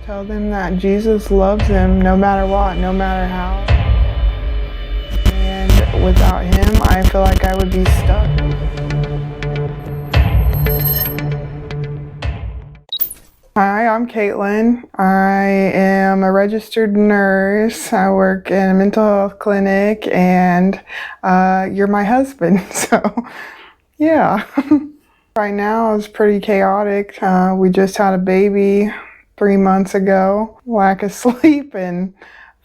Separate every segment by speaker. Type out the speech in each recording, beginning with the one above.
Speaker 1: Tell them that Jesus loves them no matter what, no matter how. And without him, I feel like I would be stuck. Hi, I'm Kaytlin. I am a registered nurse. I work in a mental health clinic, and you're my husband. So, yeah. Right now it's pretty chaotic. We just had a baby 3 months ago. Lack of sleep and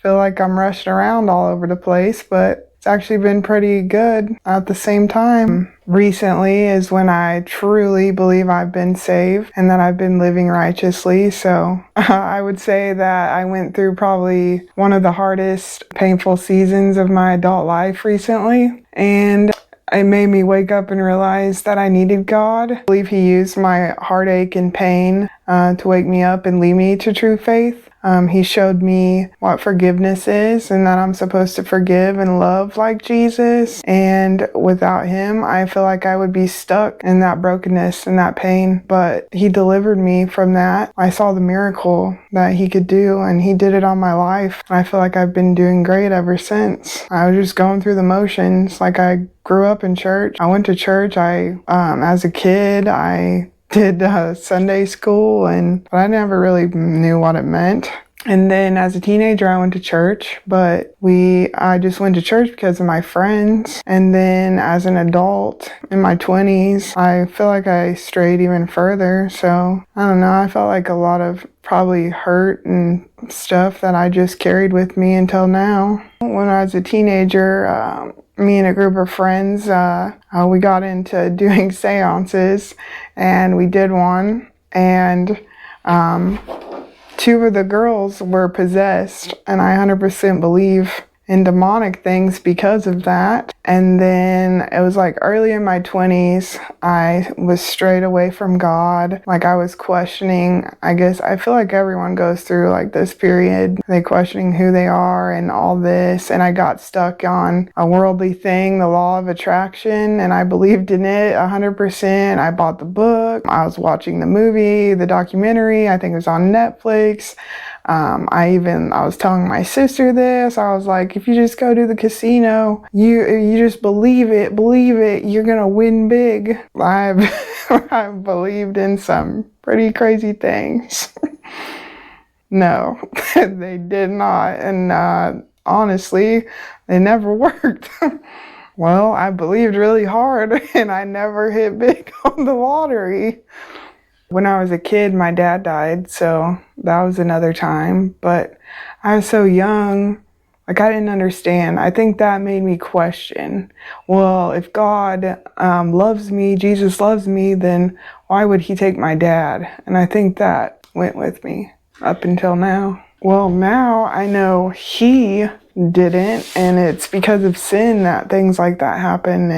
Speaker 1: feel like I'm rushing around all over the place, but it's actually been pretty good at the same time. Recently is when I truly believe I've been saved and that I've been living righteously. So I would say that I went through probably one of the hardest, painful seasons of my adult life recently. And it made me wake up and realize that I needed God. I believe he used my heartache and pain to wake me up and lead me to true faith. He showed me what forgiveness is and that I'm supposed to forgive and love like Jesus. And without him, I feel like I would be stuck in that brokenness and that pain. But he delivered me from that. I saw the miracle that he could do, and he did it on my life. I feel like I've been doing great ever since. I was just going through the motions. Like, I grew up in church. I went to church. As a kid, I did Sunday school, but I never really knew what it meant. And then as a teenager, I went to church, but I just went to church because of my friends. And then as an adult in my 20s, I feel like I strayed even further. So I don't know, I felt like a lot of probably hurt and stuff that I just carried with me until now. When I was a teenager, me and a group of friends, we got into doing seances, and we did one, and two of the girls were possessed, and I 100% believe in demonic things because of that. And then it was like early in my 20s, I was strayed away from God. Like, I was questioning, I guess, I feel like everyone goes through like this period. They questioning who they are and all this. And I got stuck on a worldly thing, the law of attraction, and I believed in it 100%. I bought the book. I was watching the movie, the documentary. I think it was on Netflix. I was telling my sister this. I was like, if you just go to the casino, you just believe it, you're gonna win big. I've believed in some pretty crazy things. No, they did not. And honestly, they never worked. Well, I believed really hard and I never hit big on the lottery. When I was a kid, my dad died, so that was another time. But I was so young, like, I didn't understand. I think that made me question, well, if God loves me, Jesus loves me, then why would he take my dad? And I think that went with me up until now. Well, now I know he didn't, and it's because of sin that things like that happen,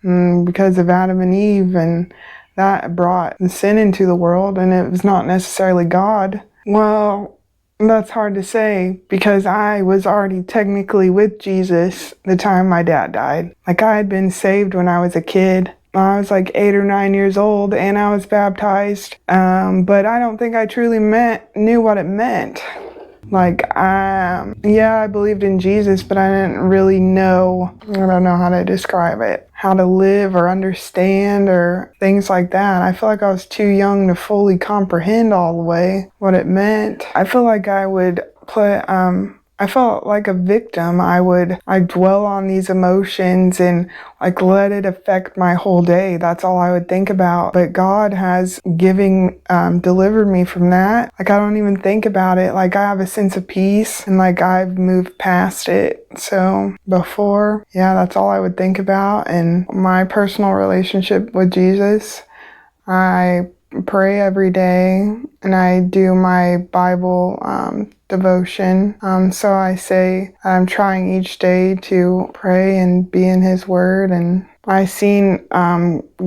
Speaker 1: and because of Adam and Eve, and that brought sin into the world, and it was not necessarily God. Well, that's hard to say because I was already technically with Jesus the time my dad died. Like, I had been saved when I was a kid. I was like 8 or 9 years old and I was baptized. But I don't think I truly knew what it meant. Like, I believed in Jesus, but I didn't really know, I don't know how to describe it, how to live or understand or things like that. I feel like I was too young to fully comprehend all the way what it meant. I feel like I felt like a victim. I'd dwell on these emotions and like let it affect my whole day. That's all I would think about. But God has delivered me from that. Like, I don't even think about it. Like, I have a sense of peace and like I've moved past it. So before, that's all I would think about. And my personal relationship with Jesus, I pray every day and I do my Bible devotion. So I say I'm trying each day to pray and be in His Word, and I seen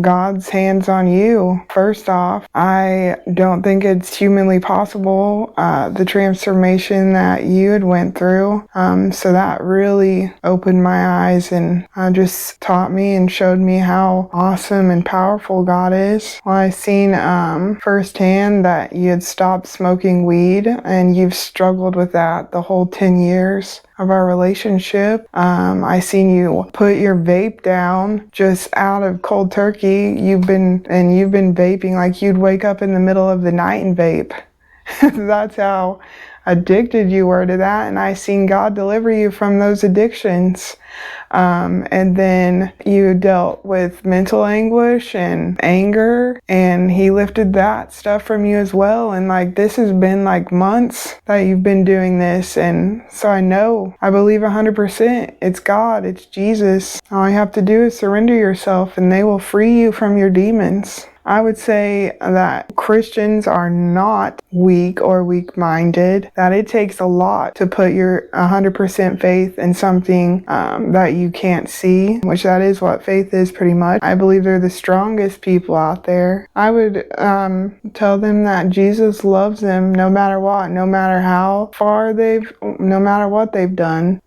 Speaker 1: God's hands on you. First off, I don't think it's humanly possible, the transformation that you had went through. So that really opened my eyes and just taught me and showed me how awesome and powerful God is. Well, I seen firsthand that you had stopped smoking weed, and you've struggled with that the whole 10 years of our relationship. I seen you put your vape down just out of cold turkey. You've been vaping like you'd wake up in the middle of the night and vape. That's how addicted you were to that, and I seen God deliver you from those addictions. And then you dealt with mental anguish and anger, and He lifted that stuff from you as well. And like, this has been like months that you've been doing this, and so I believe 100% it's God, it's Jesus. All you have to do is surrender yourself, and they will free you from your demons. I would say that Christians are not weak or weak-minded, that it takes a lot to put your 100% faith in something that you can't see, which that is what faith is pretty much. I believe they're the strongest people out there. I would tell them that Jesus loves them no matter what, no matter how far no matter what they've done.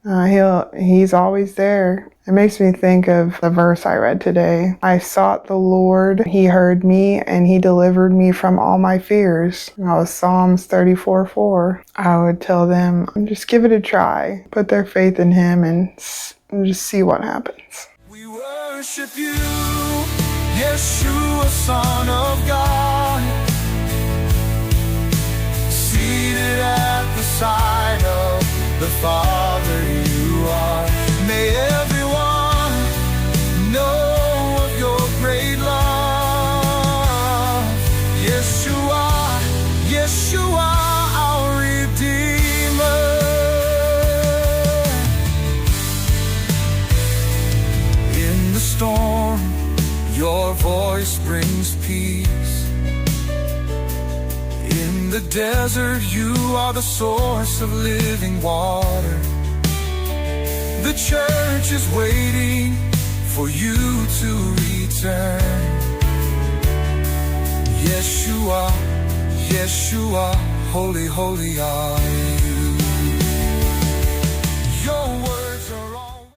Speaker 1: He's always there. It makes me think of the verse I read today. I sought the Lord, He heard me, and He delivered me from all my fears. That was Psalms 34:4. I would tell them, just give it a try. Put their faith in Him and just see what happens.
Speaker 2: We worship You, Yeshua, Son of God, seated at the side of the Father You are. May everyone know of Your great love. Yeshua, Yeshua, our Redeemer. In the storm, Your voice brings peace. In the desert, You are the source of living water. The church is waiting for You to return. Yeshua, Yeshua, holy, holy are You.